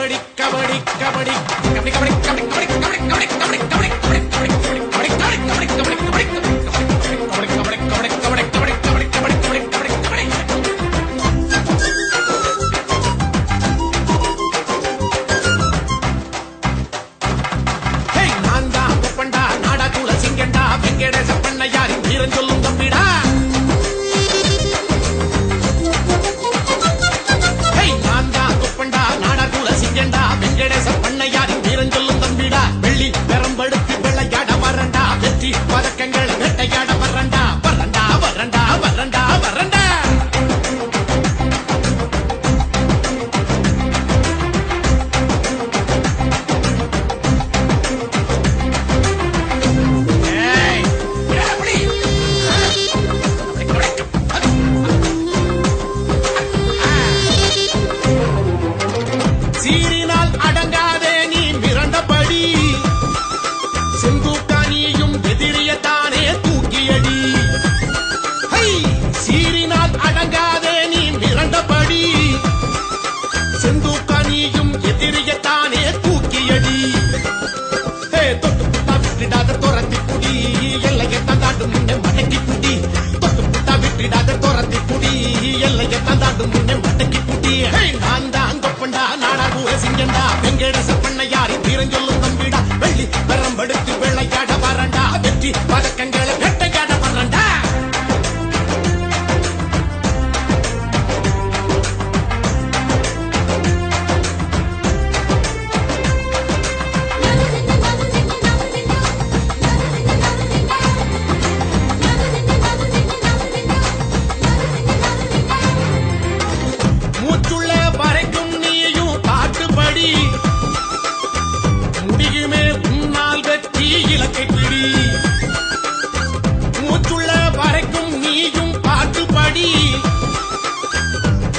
கபடி கபடி கபடி கபடி கபடி கபடி கபடி கபடி கபடி கபடி கபடி கபடி கபடி கபடி கபடி கபடி கபடி பதக்கங்களை வேட்டையாட வரண்டா வரண்டா வரண்டா வரண்டா வரண்டா சீரினால் அடங்காதே நீ மிரண்டபடி செந்தூக்கானியும் எதிரியத்தானே தூக்கியடி சீரினால் அடங்காதே நீ மிரண்டபடி செந்தூக்கானியும் எதிரியத்தானே தூக்கியடி தொட்டு புட்டா விட்டுடாத துரத்தி புடி எல்லையை தந்தாடும் முன்னே மடக்கி புடி தொட்டு புட்டா விட்டுடாத துரத்தி புடி எல்லையை தந்தாடும் முன்னே மடக்கி புடி நான் தான் கொப்பண்டா நாடா கூட சிங்கண்டா வெங்கடேச பண்ணையாரி தீரஞ்சொல்லும் தம்பிடா வெள்ளி பெரம்பெடுத்து விளையாட வரண்டா வெற்றி பதக்கங்களை வேட்டையாட வரண்டா மூச்சுள்ள வரைக்கும் நீயும் பாட்டுப்படி முடியுமே உன்னால் வெற்றி இலக்கை பிடி மூச்சுள்ள வரைக்கும் நீயும் பாட்டுப்படி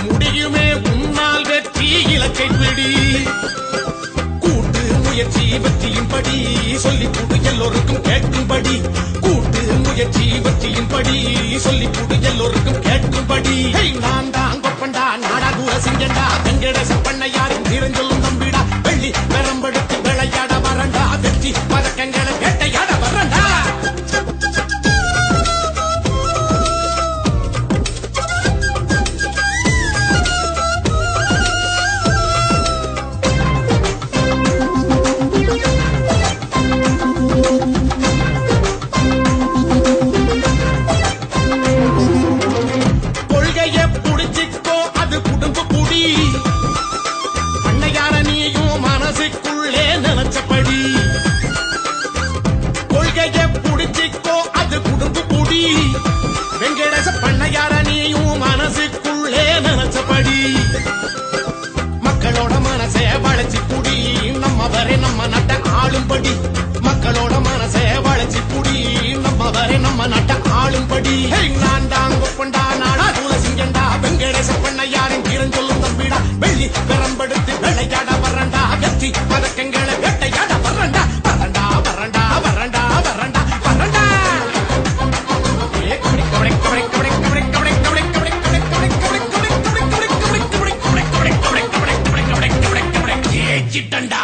முடியுமே உன்னால் வெற்றி இலக்கை பிடி கூட்டு முயற்சி வெற்றியின்படி சொல்லி கூட்டு எல்லோருக்கும் கேட்கும்படி கூட்டு முயற்சி வெற்றியின்படி சொல்லி கூட்டு எல்லோருக்கும் கேட்கும்படி நான் தான் கொப்பண்டா நாடா கூட சிங்கண்டா வெங்கடேச பண்ணையாரின் தீரஞ்சொல்லும் தம்பிடா வெள்ளி பெரம்பெடுத்து விளையாட வரண்டா வெற்றி பதக்கங்களை வேட்டையாட வரண்டா கொள்கைய புடிச்சிக்கோ அது குடும்ப புடி பண்ணையார நீயும் மனசுக்குள்ளே நினைச்சபடி கொள்கைய புடிச்சிக்கோ அது குடும்ப புடி வெங்கடேச பண்ணையார நீயும் மனசுக்குள்ளே நினைச்சபடி மக்களோட மனசே வளைச்சி புடி நம்ம வரை நம்ம நட்ட ஆளும்படி மக்களோட மனசே வளைச்சி புடி நம்ம வரை நம்ம நட்ட ஆளும்படி நான் தான் கொப்பண்டா நாடா கூட சிங்கண்டா வெங்கடேச பண்ணையாரின் தீரஞ்சொல்லும் தம்பிடா வெள்ளி பெரம்பெடுத்து விளையாட வரண்டா வெற்றி பதக்கங்களை வேட்டையாட வரண்டா வரண்டா வரண்டா வரண்டா வரண்டா வரண்டா ஜெயிச்சிட்டண்டா.